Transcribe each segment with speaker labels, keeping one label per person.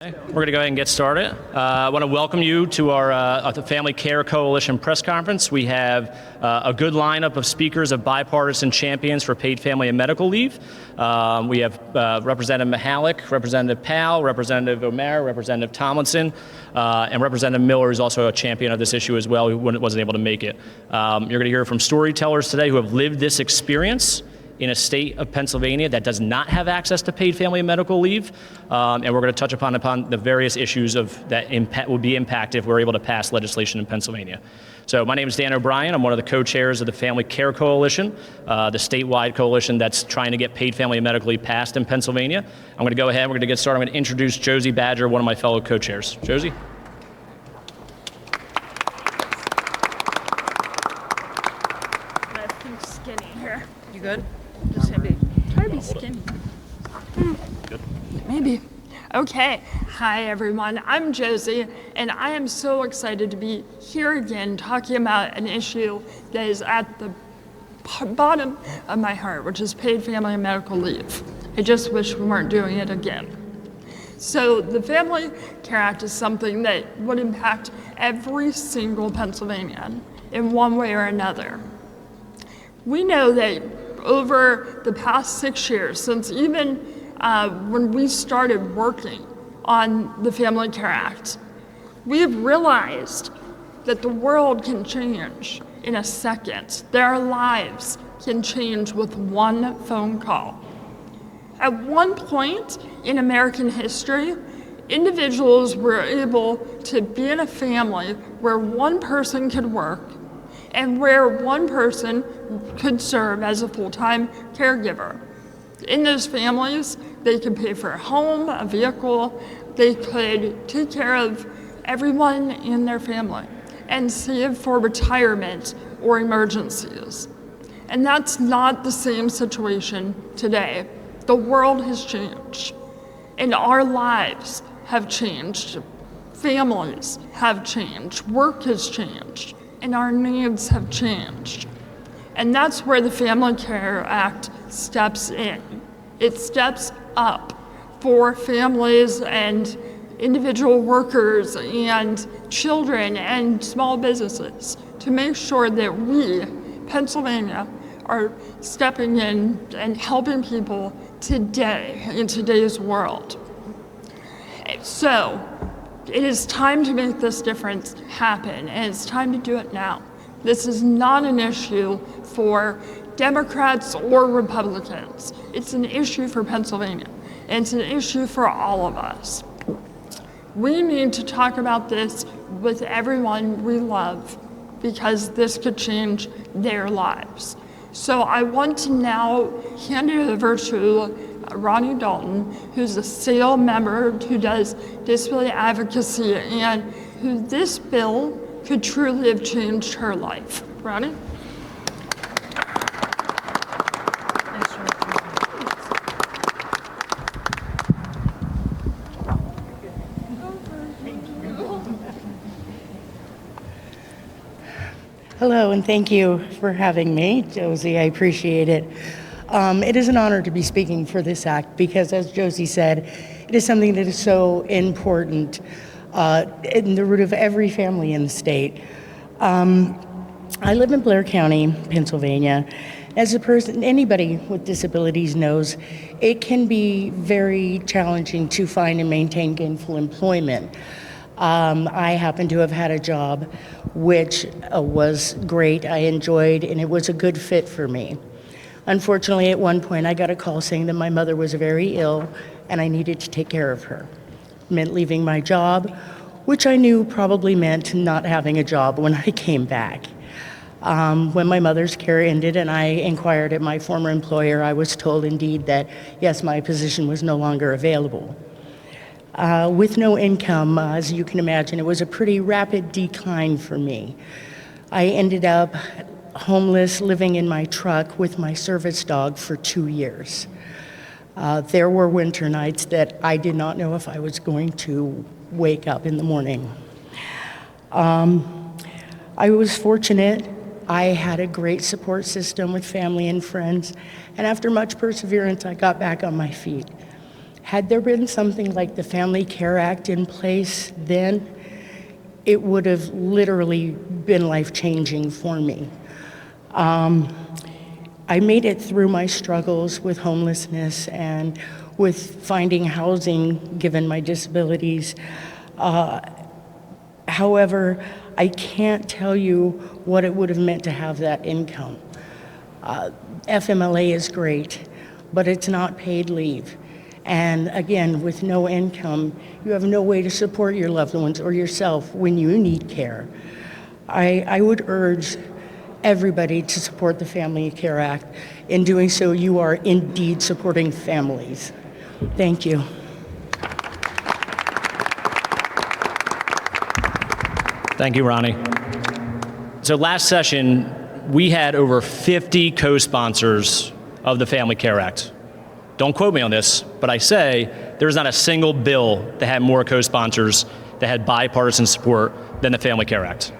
Speaker 1: We're going to go ahead and get started. I want to welcome you to our the Family Care Coalition press conference. We have a good lineup of speakers of bipartisan champions for paid family and medical leave. We have Representative Mihalik, Representative Powell, Representative O'Mara, Representative Tomlinson, and Representative Miller is also a champion of this issue as well, who wasn't able to make it. You're going to hear from storytellers today who have lived this experience in a state of Pennsylvania that does not have access to paid family and medical leave, and we're going to touch upon the various issues that would be impacted if we're able to pass legislation in Pennsylvania. So my name is Dan O'Brien. I'm one of the co-chairs of the Family Care Coalition, the statewide coalition that's trying to get paid family and medical leave passed in Pennsylvania. I'm going to go ahead. We're going to get started. I'm going to introduce Josie Badger, one of my fellow co-chairs. Josie.
Speaker 2: I think skinny here.
Speaker 3: You good?
Speaker 2: Just gonna try to be skinny.
Speaker 1: Good.
Speaker 2: Maybe. Okay. Hi, everyone. I'm Josie, and I am so excited to be here again talking about an issue that is at the bottom of my heart, which is paid family and medical leave. I just wish we weren't doing it again. So the Family Care Act is something that would impact every single Pennsylvanian in one way or another. We know that over the past 6 years, since even when we started working on the Family Care Act, we have realized that the world can change in a second. Their lives can change with one phone call. At one point in American history, individuals were able to be in a family where one person could work and where one person could serve as a full-time caregiver. In those families, they could pay for a home, a vehicle, they could take care of everyone in their family and save for retirement or emergencies. And that's not the same situation today. The world has changed, and our lives have changed. Families have changed, work has changed, and our needs have changed. And that's where the Family Care Act steps in. It steps up for families and individual workers and children and small businesses to make sure that we, Pennsylvania, are stepping in and helping people today in today's world. So, it is time to make this difference happen, and it's time to do it now. This is not an issue for Democrats or Republicans. It's an issue for Pennsylvania, and it's an issue for all of us. We need to talk about this with everyone we love, because this could change their lives. So I want to now hand it over to Ronnie Dalton, who's a SAIL member who does disability advocacy and who this bill could truly have changed her life. Ronnie?
Speaker 3: Hello, and thank you for having me, Josie. I appreciate it. It is an honor to be speaking for this act because, as Josie said, it is something that is so important in the root of every family in the state. I live in Blair County, Pennsylvania. As a person, anybody with disabilities knows, it can be very challenging to find and maintain gainful employment. I happen to have had a job which was great, I enjoyed, and it was a good fit for me. Unfortunately, at one point, I got a call saying that my mother was very ill and I needed to take care of her. It meant leaving my job, which I knew probably meant not having a job when I came back. When my mother's care ended and I inquired at my former employer, I was told indeed that, yes, my position was no longer available. With no income, as you can imagine, it was a pretty rapid decline for me. I ended up homeless, living in my truck with my service dog for 2 years. There were winter nights that I did not know if I was going to wake up in the morning. I was fortunate. I had a great support system with family and friends, and after much perseverance, I got back on my feet. Had there been something like the Family Care Act in place then, it would have literally been life-changing for me. I made it through my struggles with homelessness and with finding housing given my disabilities. However, I can't tell you what it would have meant to have that income. FMLA is great, but it's not paid leave. And again, with no income, you have no way to support your loved ones or yourself when you need care. I would urge everybody to support the Family Care Act. In doing so, you are indeed supporting families. Thank you.
Speaker 1: Thank you, Ronnie. So last session, we had over 50 co-sponsors of the Family Care Act. Don't quote me on this, but I say there's not a single bill that had more co-sponsors that had bipartisan support than the Family Care Act.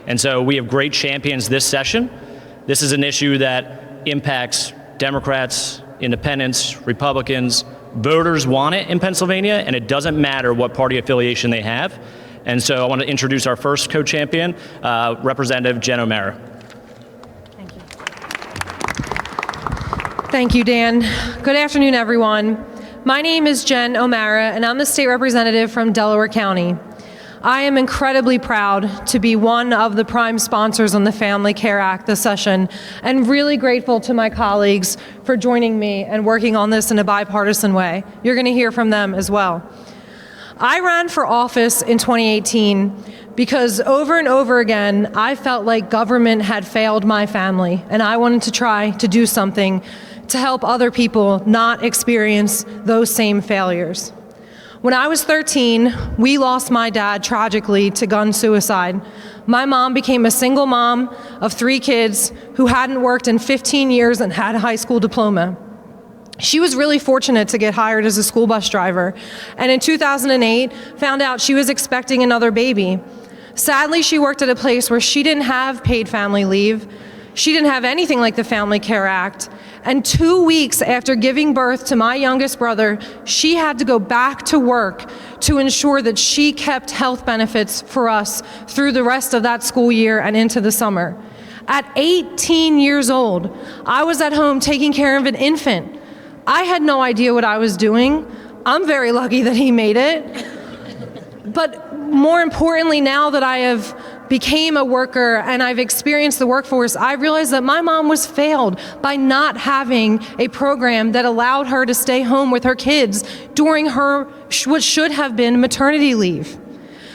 Speaker 1: And so we have great champions this session. This is an issue that impacts Democrats, independents, Republicans. Voters want it in Pennsylvania, and it doesn't matter what party affiliation they have. And so I want to introduce our first co-champion, Representative Jen O'Mara.
Speaker 4: Thank you. Thank you, Dan. Good afternoon, everyone. My name is Jen O'Mara, and I'm the state representative from Delaware County. I am incredibly proud to be one of the prime sponsors on the Family Care Act this session, and really grateful to my colleagues for joining me and working on this in a bipartisan way. You're going to hear from them as well. I ran for office in 2018 because over and over again, I felt like government had failed my family, and I wanted to try to do something to help other people not experience those same failures. When I was 13, we lost my dad tragically to gun suicide. My mom became a single mom of 3 kids who hadn't worked in 15 years and had a high school diploma. She was really fortunate to get hired as a school bus driver, and in 2008 found out she was expecting another baby. Sadly, she worked at a place where she didn't have paid family leave. She didn't have anything like the Family Care Act. And 2 weeks after giving birth to my youngest brother, she had to go back to work to ensure that she kept health benefits for us through the rest of that school year and into the summer. At 18 years old, I was at home taking care of an infant. I had no idea what I was doing. I'm very lucky that he made it. But more importantly, now that I have became a worker and I've experienced the workforce, I realized that my mom was failed by not having a program that allowed her to stay home with her kids during her what should have been maternity leave.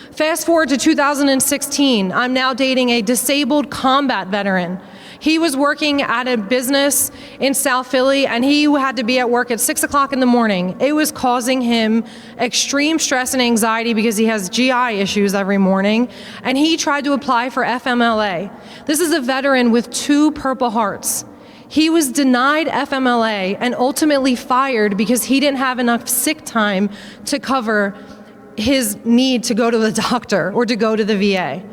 Speaker 4: Fast forward to 2016, I'm now dating a disabled combat veteran. He was working at a business in South Philly, and he had to be at work at 6 o'clock in the morning. It was causing him extreme stress and anxiety because he has GI issues every morning, and he tried to apply for FMLA. This is a veteran with 2 Purple Hearts. He was denied FMLA and ultimately fired because he didn't have enough sick time to cover his need to go to the doctor or to go to the VA.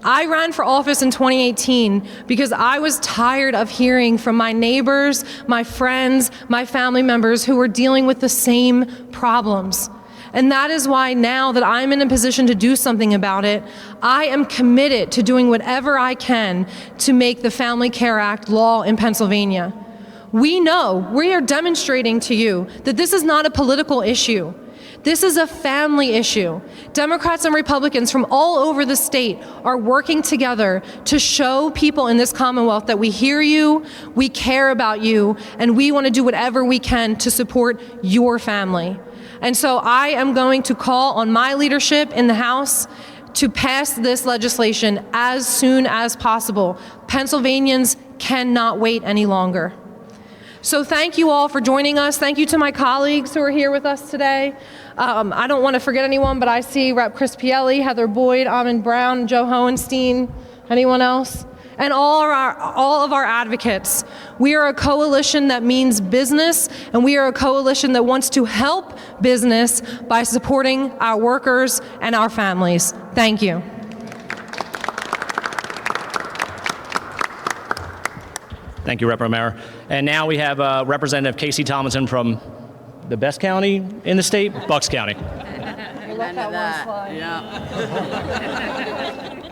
Speaker 4: I ran for office in 2018 because I was tired of hearing from my neighbors, my friends, my family members who were dealing with the same problems. And that is why now that I'm in a position to do something about it, I am committed to doing whatever I can to make the Family Care Act law in Pennsylvania. We are demonstrating to you that this is not a political issue. This is a family issue. Democrats and Republicans from all over the state are working together to show people in this Commonwealth that we hear you, we care about you, and we want to do whatever we can to support your family. And so I am going to call on my leadership in the House to pass this legislation as soon as possible. Pennsylvanians cannot wait any longer. So thank you all for joining us. Thank you to my colleagues who are here with us today. I don't want to forget anyone, but I see Rep. Chris Pielli, Heather Boyd, Amon Brown, Joe Hohenstein. Anyone else? And all of our advocates. We are a coalition that means business, and we are a coalition that wants to help business by supporting our workers and our families. Thank you.
Speaker 1: Thank you, Rep. O'Mara. And now we have Representative Casey Tomlinson from the best county in the state, Bucks County.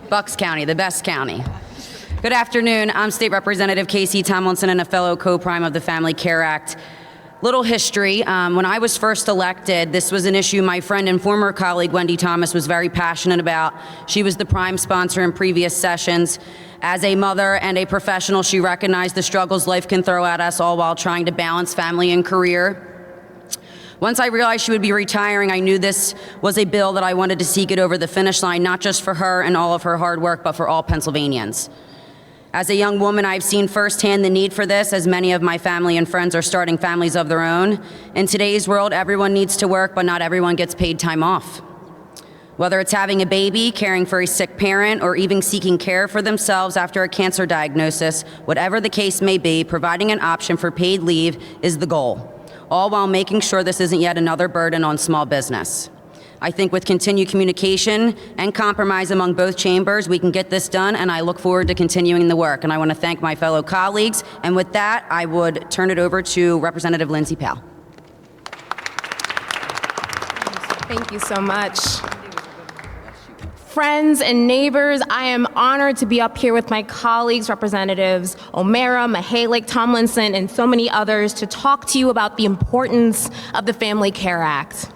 Speaker 5: Bucks County, the best county. Good afternoon. I'm State Representative Casey Tomlinson and a fellow co-prime of the Family Care Act. Little history. When I was first elected, this was an issue my friend and former colleague Wendy Thomas was very passionate about. She was the prime sponsor in previous sessions. As a mother and a professional, she recognized the struggles life can throw at us, all while trying to balance family and career. Once I realized she would be retiring, I knew this was a bill that I wanted to see get over the finish line, not just for her and all of her hard work, but for all Pennsylvanians. As a young woman, I've seen firsthand the need for this, as many of my family and friends are starting families of their own. In today's world, everyone needs to work, but not everyone gets paid time off. Whether it's having a baby, caring for a sick parent, or even seeking care for themselves after a cancer diagnosis, whatever the case may be, providing an option for paid leave is the goal, all while making sure this isn't yet another burden on small business. I think with continued communication and compromise among both chambers, we can get this done, and I look forward to continuing the work. And I want to thank my fellow colleagues. And with that, I would turn it over to Representative Lindsay Powell.
Speaker 6: Thank you so much. Friends and neighbors, I am honored to be up here with my colleagues, Representatives O'Mara, Mihalik, Tomlinson, and so many others to talk to you about the importance of the Family Care Act.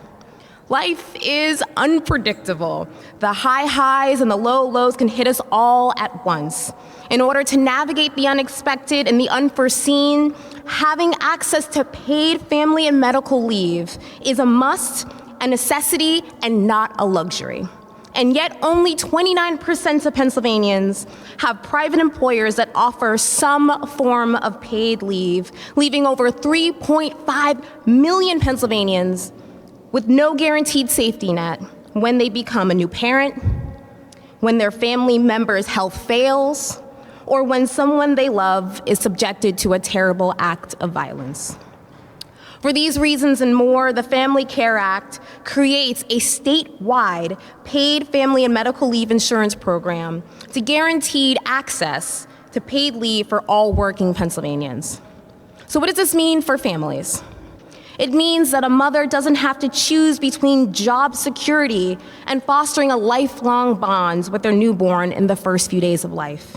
Speaker 6: Life is unpredictable. The high highs and the low lows can hit us all at once. In order to navigate the unexpected and the unforeseen, having access to paid family and medical leave is a must, a necessity, and not a luxury. And yet only 29% of Pennsylvanians have private employers that offer some form of paid leave, leaving over 3.5 million Pennsylvanians with no guaranteed safety net when they become a new parent, when their family member's health fails, or when someone they love is subjected to a terrible act of violence. For these reasons and more, the Family Care Act creates a statewide paid family and medical leave insurance program to guaranteed access to paid leave for all working Pennsylvanians. So what does this mean for families? It means that a mother doesn't have to choose between job security and fostering a lifelong bond with their newborn in the first few days of life.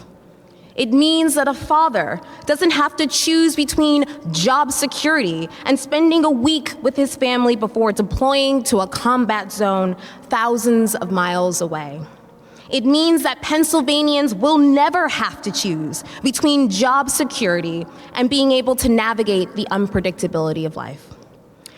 Speaker 6: It means that a father doesn't have to choose between job security and spending a week with his family before deploying to a combat zone thousands of miles away. It means that Pennsylvanians will never have to choose between job security and being able to navigate the unpredictability of life.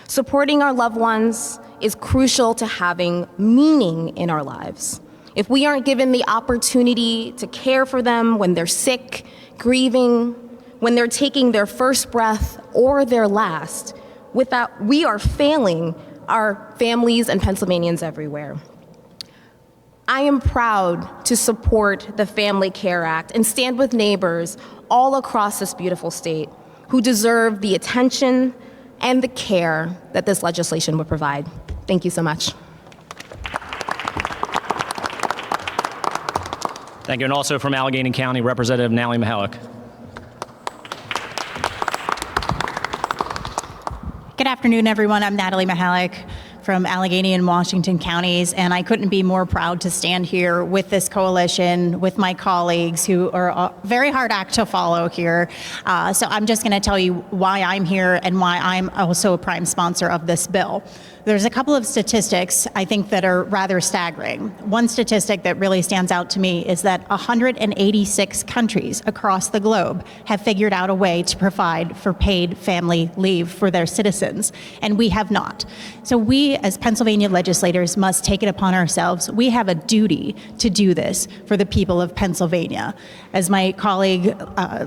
Speaker 6: Supporting our loved ones is crucial to having meaning in our lives. If we aren't given the opportunity to care for them when they're sick, grieving, when they're taking their first breath or their last, we are failing our families and Pennsylvanians everywhere. I am proud to support the Family Care Act and stand with neighbors all across this beautiful state who deserve the attention and the care that this legislation would provide. Thank you so much.
Speaker 1: Thank you. And also from Allegheny County, Representative Natalie Mihalik.
Speaker 7: Good afternoon, everyone. I'm Natalie Mihalik from Allegheny and Washington counties, and I couldn't be more proud to stand here with this coalition, with my colleagues who are a very hard act to follow here. So I'm just going to tell you why I'm here and why I'm also a prime sponsor of this bill. There's a couple of statistics I think that are rather staggering. One statistic that really stands out to me is that 186 countries across the globe have figured out a way to provide for paid family leave for their citizens, and we have not. So we, as Pennsylvania legislators, must take it upon ourselves. We have a duty to do this for the people of Pennsylvania. As my colleague,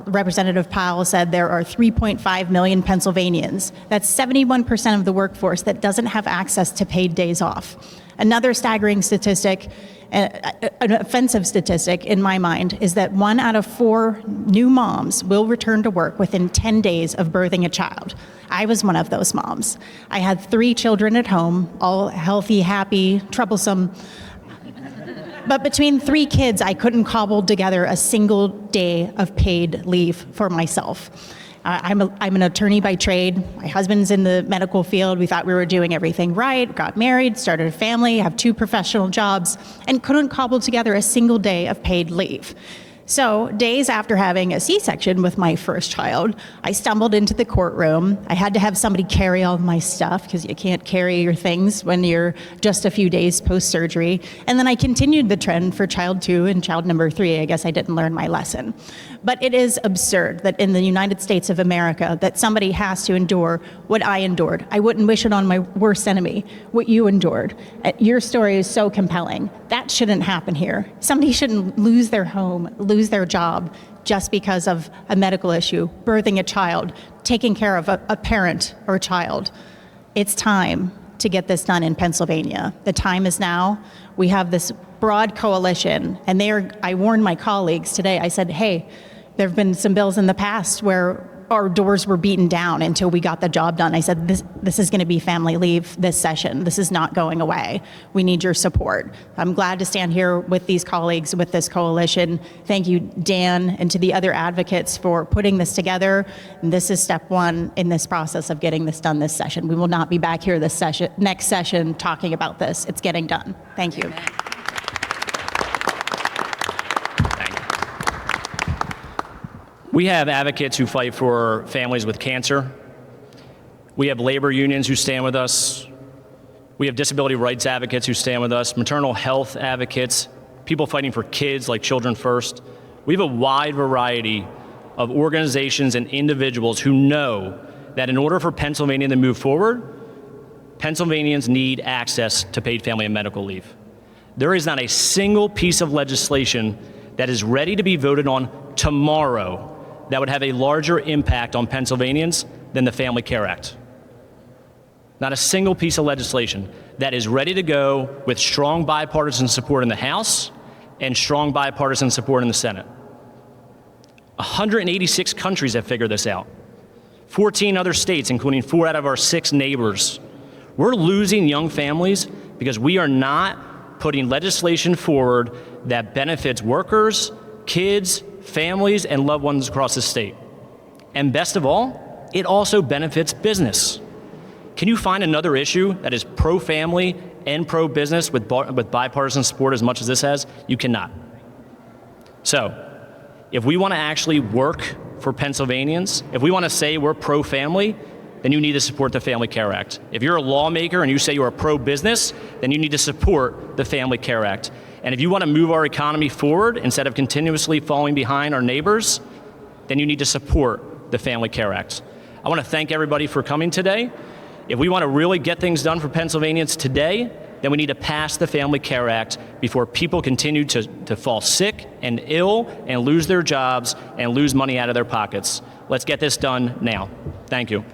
Speaker 7: Representative Powell said, there are 3.5 million Pennsylvanians. That's 71% of the workforce that doesn't have access to paid days off. Another staggering statistic, an offensive statistic in my mind, is that 1 out of 4 new moms will return to work within 10 days of birthing a child. I was one of those moms. I had 3 children at home, all healthy, happy, troublesome. But between 3 kids, I couldn't cobble together a single day of paid leave for myself. I'm an attorney by trade. My husband's in the medical field. We thought we were doing everything right, got married, started a family, have 2 professional jobs, and couldn't cobble together a single day of paid leave. So, days after having a C-section with my first child, I stumbled into the courtroom. I had to have somebody carry all of my stuff because you can't carry your things when you're just a few days post-surgery. And then I continued the trend for child 2 and child number 3. I guess I didn't learn my lesson. But it is absurd that in the United States of America that somebody has to endure what I endured. I wouldn't wish it on my worst enemy, what you endured. Your story is so compelling. That shouldn't happen here. Somebody shouldn't lose their home, lose their job just because of a medical issue, birthing a child, taking care of a parent or a child. It's time to get this done in Pennsylvania. The time is now. We have this broad coalition, and I warned my colleagues today. I said, hey, there have been some bills in the past where our doors were beaten down until we got the job done. I said, this is going to be family leave this session. This is not going away. We need your support. I'm glad to stand here with these colleagues, with this coalition. Thank you, Dan, and to the other advocates for putting this together. And this is step 1 in this process of getting this done this session. We will not be back here next session talking about this. It's getting done. Thank you.
Speaker 1: We have advocates who fight for families with cancer. We have labor unions who stand with us. We have disability rights advocates who stand with us, maternal health advocates, people fighting for kids like Children First. We have a wide variety of organizations and individuals who know that in order for Pennsylvania to move forward, Pennsylvanians need access to paid family and medical leave. There is not a single piece of legislation that is ready to be voted on tomorrow that would have a larger impact on Pennsylvanians than the Family Care Act. Not a single piece of legislation that is ready to go with strong bipartisan support in the House and strong bipartisan support in the Senate. 186 countries have figured this out. 14 other states, including 4 out of our 6 neighbors. We're losing young families because we are not putting legislation forward that benefits workers, kids, families, and loved ones across the state. And best of all, it also benefits business. Can you find another issue that is pro-family and pro-business with bipartisan support as much as this has? You cannot. So, if we want to actually work for Pennsylvanians, if we want to say we're pro-family, then you need to support the Family Care Act. If you're a lawmaker and you say you're pro-business, then you need to support the Family Care Act. And if you want to move our economy forward instead of continuously falling behind our neighbors, then you need to support the Family Care Act. I want to thank everybody for coming today. If we want to really get things done for Pennsylvanians today, then we need to pass the Family Care Act before people continue to fall sick and ill and lose their jobs and lose money out of their pockets. Let's get this done now. Thank you.